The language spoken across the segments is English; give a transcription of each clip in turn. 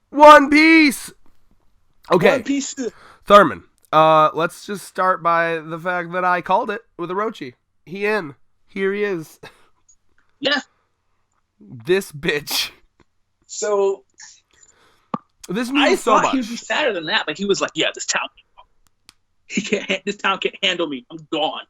One Piece! Okay. One Piece. Thurman. Let's just start by the fact that I called it with Orochi. Here he is. Yeah. This bitch. So this means so much. I thought he'd be sadder than that. Like he was like, yeah, this town can't handle me. I'm gone.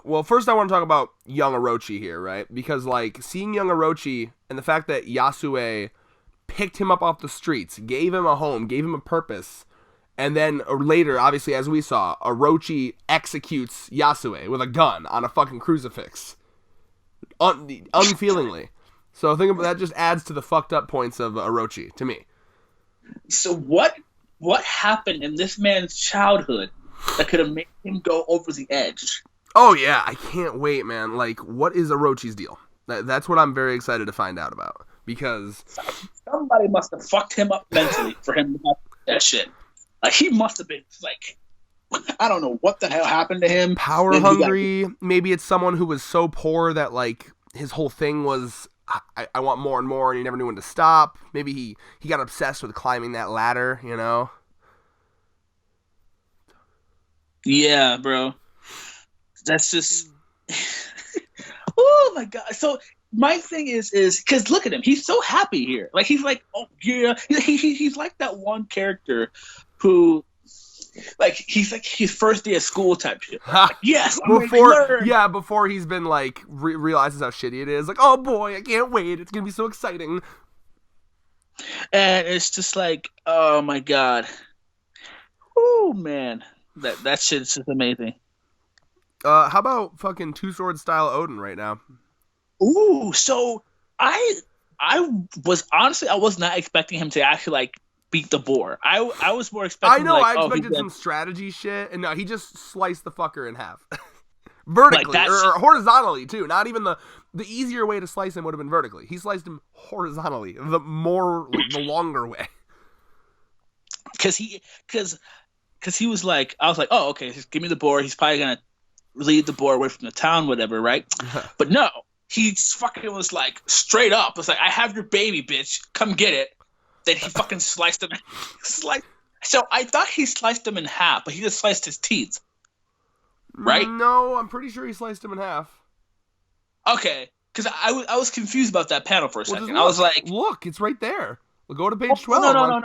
Well, first I want to talk about young Orochi here, right? Because, like, seeing young Orochi and the fact that Yasue picked him up off the streets, gave him a home, gave him a purpose, and then later, obviously, as we saw, Orochi executes Yasue with a gun on a fucking crucifix. Unfeelingly. So I think that just adds to the fucked up points of Orochi, to me. So what happened in this man's childhood that could have made him go over the edge? Oh, yeah, I can't wait, man. Like, what is Orochi's deal? That's what I'm very excited to find out about. Because somebody must have fucked him up mentally for him to have that shit. Like, he must have been, like, I don't know what the hell happened to him. Power hungry. Maybe it's someone who was so poor that, like, his whole thing was, I want more and more, and he never knew when to stop. Maybe he got obsessed with climbing that ladder, you know? Yeah, bro. That's just... Oh, my God. So... My thing is because look at him. He's so happy here. Like he's like, oh yeah. He's like that one character he's like his first day of school type shit. Like, yes, before he's been like realizes how shitty it is. Like, oh boy, I can't wait. It's gonna be so exciting. And it's just like, oh my God. Oh man, that shit's just amazing. How about fucking Two Sword style Odin right now? Ooh, so I was honestly I was not expecting him to actually like beat the boar. I was more expecting. I expected some strategy shit, and no, he just sliced the fucker in half, vertically or horizontally too. Not even the easier way to slice him would have been vertically. He sliced him horizontally, the longer way. Because he was like, I was like, oh okay, just give me the boar. He's probably gonna lead the boar away from the town, whatever, right? But no. He fucking was like straight up. It's like, I have your baby, bitch. Come get it. Then he fucking sliced him. So I thought he sliced him in half, but he just sliced his teeth. Right? No, I'm pretty sure he sliced him in half. Okay, because I was confused about that panel for a second. I was like, look, it's right there. We'll go to page 12.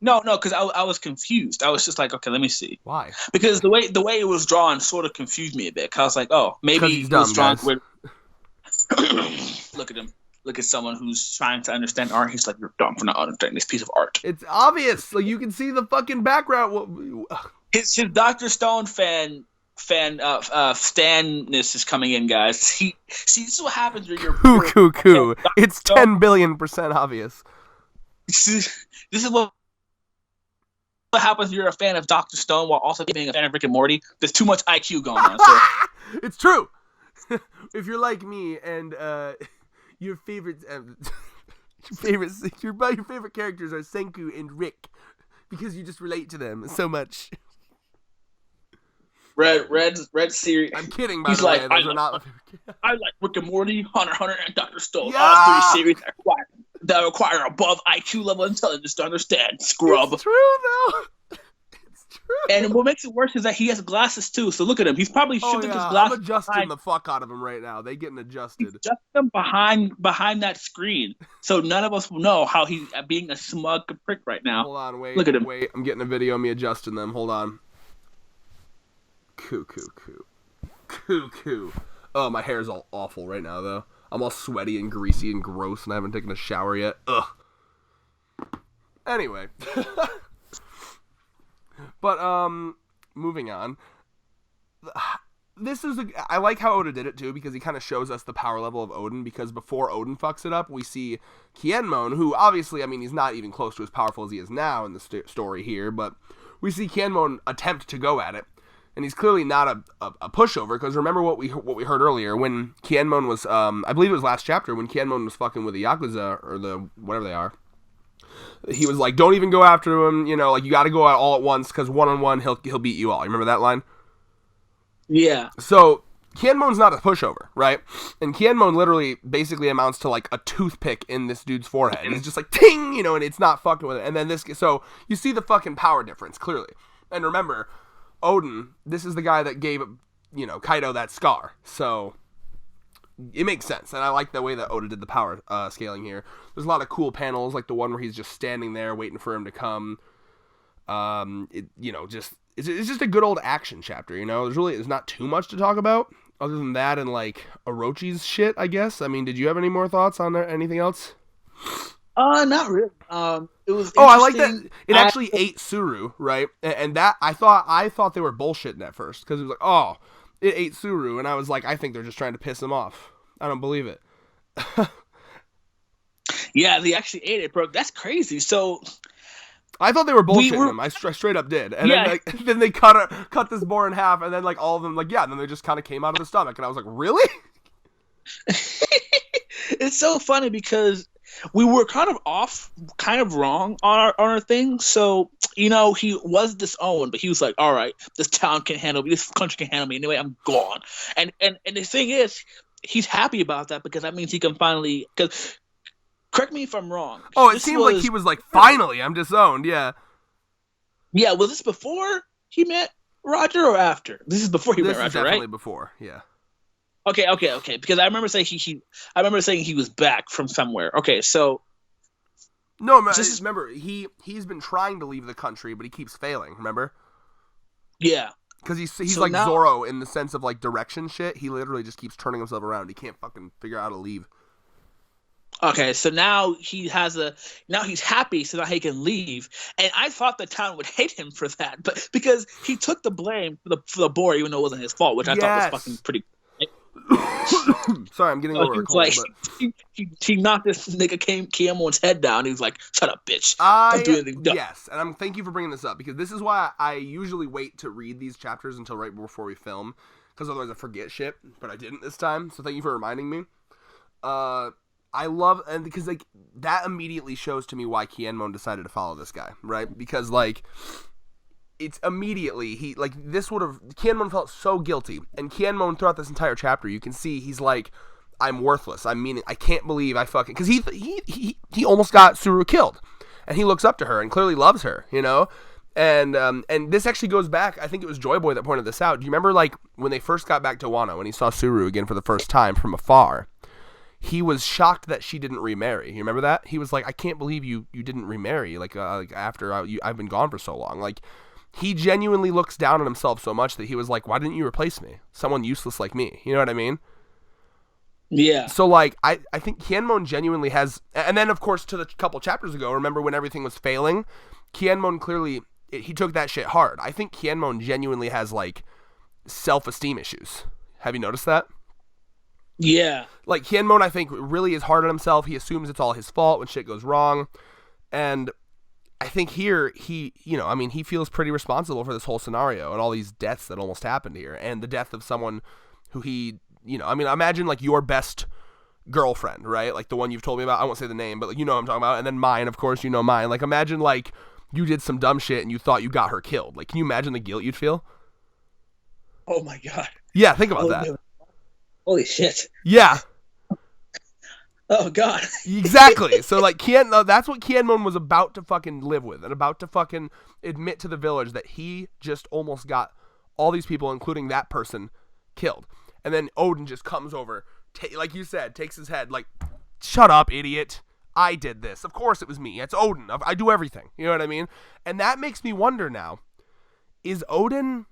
No, because I was confused. I was just like, okay, let me see. Why? Because the way it was drawn sort of confused me a bit. Cause I was like, oh, maybe he's dumb, drawn with. Look at him. Look at someone who's trying to understand art. He's like, you're dumb for not understanding this piece of art. It's obvious. Like, you can see the fucking background. His Dr. Stone fan Stanness is coming in, guys. See, this is what happens when you're... Cool. It's 10 billion% obvious. This is what happens when you're a fan of Dr. Stone while also being a fan of Rick and Morty. There's too much IQ going on. So. It's true. If you're like me and your favorite characters are Senku and Rick because you just relate to them so much. Red series. I'm kidding, by the way. I like Rick and Morty, Hunter x Hunter, and Dr. Stone. Yeah! All three series that require above IQ level intelligence to understand. Scrub. It's true, though. And what makes it worse is that he has glasses too. So look at him; he's probably shifting his glasses. I'm adjusting the fuck out of him right now. They getting adjusted. He's adjusting them behind that screen, so none of us will know how he's being a smug prick right now. Hold on, wait. Look at him. Wait, I'm getting a video of me adjusting them. Hold on. Coo. Oh, my hair's all awful right now, though. I'm all sweaty and greasy and gross, and I haven't taken a shower yet. Ugh. Anyway. But, moving on. I like how Oda did it, too, because he kind of shows us the power level of Odin, because before Odin fucks it up, we see Kienmon, who obviously, I mean, he's not even close to as powerful as he is now in the story here, but we see Kienmon attempt to go at it, and he's clearly not a pushover, because remember what we heard earlier, when Kienmon was, I believe it was last chapter, when Kienmon was fucking with the Yakuza, or the, whatever they are, he was like, don't even go after him, you know, like, you gotta go out all at once, because one-on-one, he'll beat you all. You remember that line? Yeah. So, Kienmon's not a pushover, right? And Kienmon literally basically amounts to like a toothpick in this dude's forehead. It's just like ting, you know, and it's not fucking with it. And then so you see the fucking power difference clearly. And remember, Odin, this is the guy that gave, you know, Kaido that scar. So it makes sense. And I like the way that Oda did the power scaling here. There's a lot of cool panels, like the one where he's just standing there waiting for him to come. You know, it's just a good old action chapter, you know? There's not too much to talk about other than that and, like, Orochi's shit, I guess. I mean, did you have any more thoughts on there? Anything else? Not really. It was I like that it actually ate Suru, right? And that, I thought they were bullshitting at first, because it was like, oh, it ate Suru, and I was like, I think they're just trying to piss him off. I don't believe it. Yeah, they actually ate it, bro. That's crazy. So I thought they were bullshitting him. I straight up did. And then they cut this boar in half, and then like all of them, like, yeah, and then they just kind of came out of the stomach, and I was like, really? It's so funny because we were kind of wrong on our thing. So, you know, he was disowned, but he was like, all right, this town can handle me, this country can handle me. Anyway, I'm gone. And the thing is, he's happy about that because that means he can finally, because correct me if I'm wrong. Oh, it seemed like he was like, finally, I'm disowned, yeah. Yeah, was this before he met Roger or after? This is before he met Roger, right? This is definitely before, yeah. Okay. Because I remember saying he was back from somewhere. Okay, so no, remember he's been trying to leave the country, but he keeps failing. Remember? Yeah. Because he's so like now, Zoro in the sense of like direction shit. He literally just keeps turning himself around. He can't fucking figure out how to leave. Okay, so now he's happy, so now he can leave. And I thought the town would hate him for that, but because he took the blame for the boar, even though it wasn't his fault, which I thought was fucking pretty. Sorry, I'm getting over a cold. Like, but he knocked this nigga Kiamon's head down. He was like, "Shut up, bitch! Don't do anything dumb." Yes, and thank you for bringing this up because this is why I usually wait to read these chapters until right before we film, because otherwise I forget shit. But I didn't this time, so thank you for reminding me. I love, and because like that immediately shows to me why Kienmon decided to follow this guy, right? Because like it's immediately Kienmon felt so guilty, and Kienmon throughout this entire chapter, you can see he's like, I'm worthless. I can't believe I fucking, because he almost got Suru killed, and he looks up to her and clearly loves her, you know. And this actually goes back. I think it was Joy Boy that pointed this out. Do you remember like when they first got back to Wano, when he saw Suru again for the first time from afar? He was shocked that she didn't remarry. You remember that? He was like, I can't believe you didn't remarry. Like after I've been gone for so long. Like he genuinely looks down on himself so much that he was like, why didn't you replace me? Someone useless like me. You know what I mean? Yeah. So like I think Kienmon genuinely has, and then of course to the couple chapters ago, remember when everything was failing? Kienmon clearly he took that shit hard. I think Kienmon genuinely has like self-esteem issues. Have you noticed that? Yeah. Like, Kienmon, I think, really is hard on himself. He assumes it's all his fault when shit goes wrong. And I think here, he feels pretty responsible for this whole scenario and all these deaths that almost happened here. And the death of someone who imagine, like, your best girlfriend, right? Like, the one you've told me about. I won't say the name, but, like, you know what I'm talking about. And then mine, of course, you know mine. Like, imagine, like, you did some dumb shit and you thought you got her killed. Like, can you imagine the guilt you'd feel? Oh, my God. Yeah, think about that. No. Holy shit. Yeah. Oh, God. Exactly. So, like, that's what Kienmon was about to fucking live with and about to fucking admit to the village that he just almost got all these people, including that person, killed. And then Odin just comes over, like you said, takes his head, like, shut up, idiot. I did this. Of course it was me. It's Odin. I do everything. You know what I mean? And that makes me wonder now, is Odin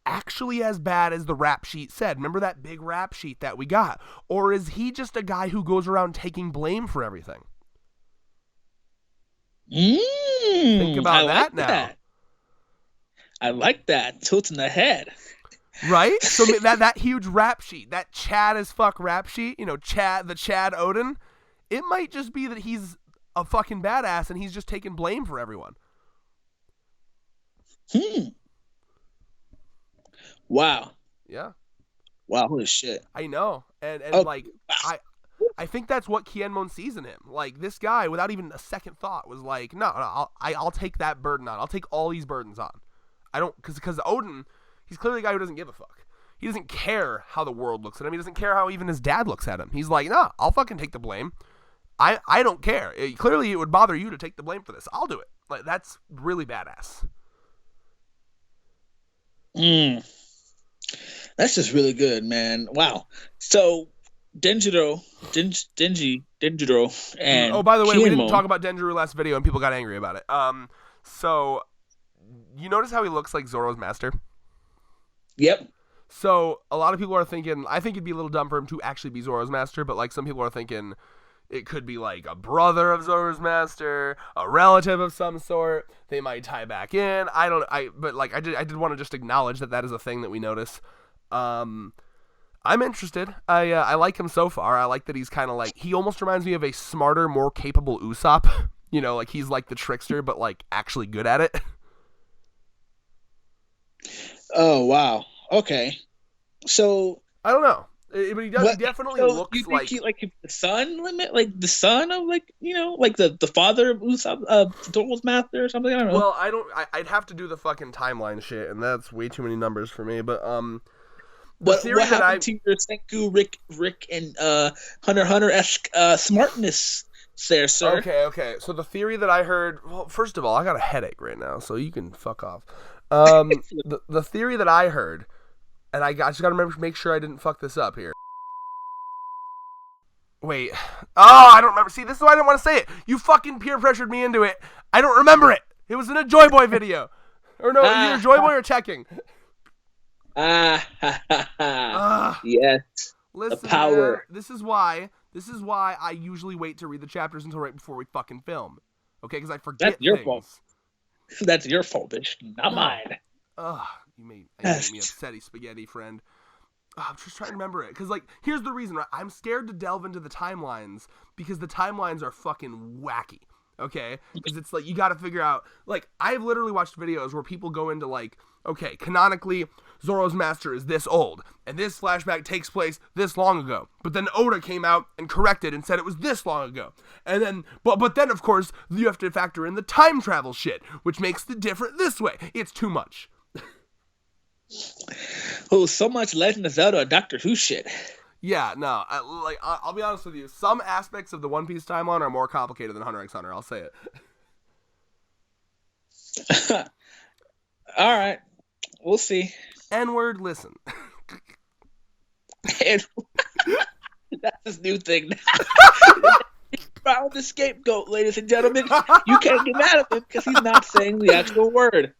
actually as bad as the rap sheet said? Remember that big rap sheet that we got? Or is he just a guy who goes around taking blame for everything? Think about that now. I like that. Tilting the head. Right? So that huge rap sheet, that Chad as fuck rap sheet, you know, the Chad Odin, it might just be that he's a fucking badass and he's just taking blame for everyone. Wow. Yeah. Wow, holy shit. I know. And like, I think that's what Kienmon sees in him. Like, this guy, without even a second thought, was like, no, I'll take that burden on. I'll take all these burdens on. I don't, because Odin, he's clearly a guy who doesn't give a fuck. He doesn't care how the world looks at him. He doesn't care how even his dad looks at him. He's like, nah, I'll fucking take the blame. I don't care. Clearly, it would bother you to take the blame for this. I'll do it. Like, that's really badass. That's just really good, man. Wow. So Denjiro, and oh, by the way, Kinemon. we didn't talk about Denjiro last video, and people got angry about it. So you notice how he looks like Zoro's master? Yep. So a lot of people are thinking, I think it'd be a little dumb for him to actually be Zoro's master, but like some people are thinking it could be like a brother of Zoro's master, a relative of some sort. They might tie back in. But I did want to just acknowledge that is a thing that we notice. I'm interested. I like him so far. I like that he's kind of like, he almost reminds me of a smarter, more capable Usopp. You know, like he's like the trickster, but like actually good at it. Oh, wow. Okay. So I don't know. But he does. He definitely looks like the son limit, like the son of like like the father of Usopp, Zoro's master or something. I don't know. Well, I'd have to do the fucking timeline shit, and that's way too many numbers for me. But what happened to your Senku, Rick, and Hunter x Hunter-esque smartness there, sir? Okay. So the theory that I heard. Well, first of all, I got a headache right now, so you can fuck off. The theory that I heard. And I just gotta make sure I didn't fuck this up here. Wait. Oh, I don't remember. See, this is why I didn't want to say it. You fucking peer pressured me into it. I don't remember it. It was in a Joy Boy video. Or no, either Joy Boy or checking. Yes. Listen, the power. Man, this is why I usually wait to read the chapters until right before we fucking film. Okay, because I forget That's your things. fault. That's your fault, bitch. Not mine. Ugh. You made me upsetty spaghetti, friend. I'm just trying to remember it. Because, like, here's the reason, right? I'm scared to delve into the timelines because the timelines are fucking wacky, okay? Because it's like, you got to figure out, like, I've literally watched videos where people go into, like, okay, canonically, Zoro's master is this old, and this flashback takes place this long ago. But then Oda came out and corrected and said it was this long ago. And then, but then, of course, you have to factor in the time travel shit, which makes it different this way. It's too much. Oh, so much Legend of Zelda or Doctor Who shit. Yeah, no, I'll be honest with you. Some aspects of the One Piece timeline are more complicated than Hunter x Hunter. I'll say it. All right, we'll see. N-word, listen. That's his new thing. Found the scapegoat, ladies and gentlemen. You can't get mad at him because he's not saying the actual word.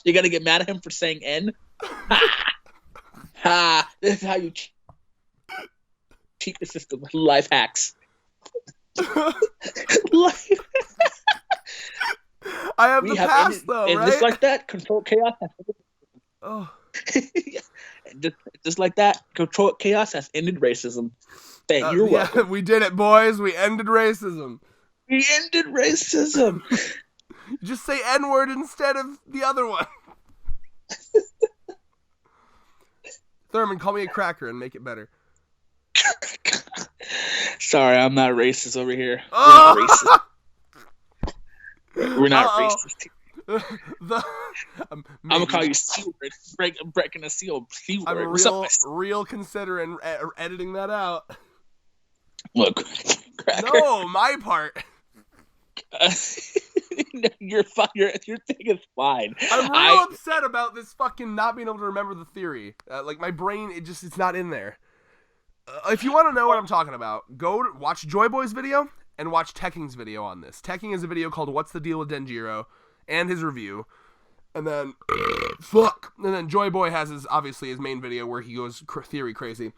You gotta get mad at him for saying N. This is how you cheat the system. Life hacks. I have the past though, and right? Just like that, Control Chaos. Oh. Just like that, Control Chaos has ended racism. You're welcome. Yeah, we did it, boys. We ended racism. We ended racism. Just say N-word instead of the other one. Thurman, call me a cracker and make it better. Sorry, I'm not racist over here. Oh! We're not racist. I'm gonna call you C word. Breaking a seal. C word. I'm real considering editing that out. Look, cracker. No, my part. Your thing is fine. I'm real upset about this fucking not being able to remember the theory. Like my brain, it's not in there. If you want to know what I'm talking about, go watch Joy Boy's video and watch Tekking's video on this. Tekking has a video called "What's the Deal with Denjiro" and his review. And then And then Joy Boy has his main video where he goes theory crazy.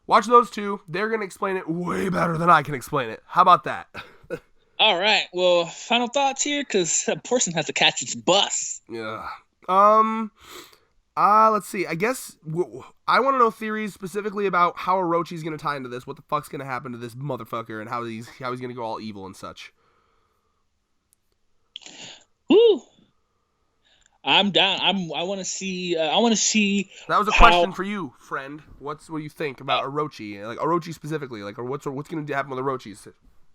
Watch those two. They're going to explain it way better than I can explain it. How about that? All right. Well, final thoughts here, because that person has to catch its bus. Yeah. Let's see. I guess I want to know theories specifically about how Orochi's going to tie into this. What the fuck's going to happen to this motherfucker and how he's going to go all evil and such. Woo. I'm down. I want to see. That was a question for you, friend. What do you think about Orochi? Like Orochi specifically. Like, or what's going to happen with Orochi's?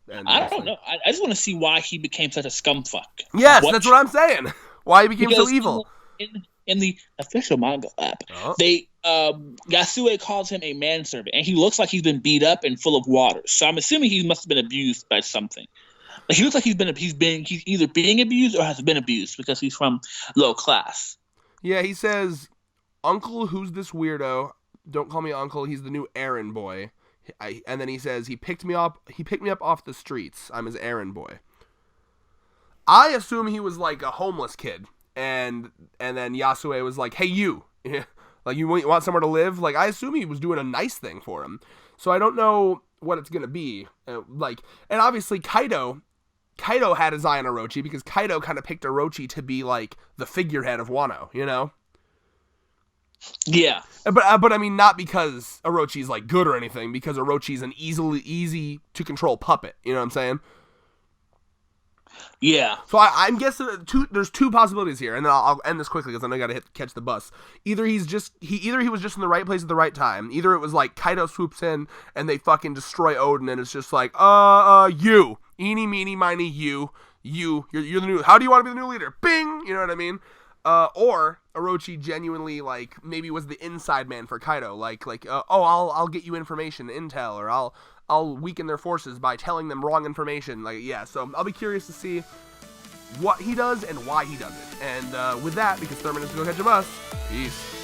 I don't know. I just want to see why he became such a scumfuck. Yes, that's what I'm saying. Why he became so evil. in the official manga app, they Yasue calls him a manservant, and he looks like he's been beat up and full of water. So I'm assuming he must have been abused by something. Like he looks like he's either being abused or has been abused because he's from low class. Yeah, he says, "Uncle, who's this weirdo? Don't call me uncle. He's the new errand boy." And then he says he picked me up off the streets. I'm his errand boy. I assume he was like a homeless kid, and then Yasue was like, "Hey, you, like you want somewhere to live?" Like I assume he was doing a nice thing for him. So I don't know what it's gonna be. And obviously Kaido had his eye on Orochi because Kaido kind of picked Orochi to be like the figurehead of Wano, you know? Yeah. But I mean, not because Orochi's like good or anything, because Orochi's an easy to control puppet. You know what I'm saying? Yeah. So I'm guessing there's two possibilities here, and then I'll end this quickly because I know I gotta catch the bus. Either he was just in the right place at the right time. Either it was like Kaido swoops in and they fucking destroy Odin, and it's just like, you, eeny, meeny, miny, you're the new. How do you want to be the new leader? Bing. You know what I mean? Or Orochi genuinely like maybe was the inside man for Kaido, I'll get you information, intel, or I'll weaken their forces by telling them wrong information. So I'll be curious to see what he does and why he does it. And with that, because Thurman is going to go catch a bus, peace.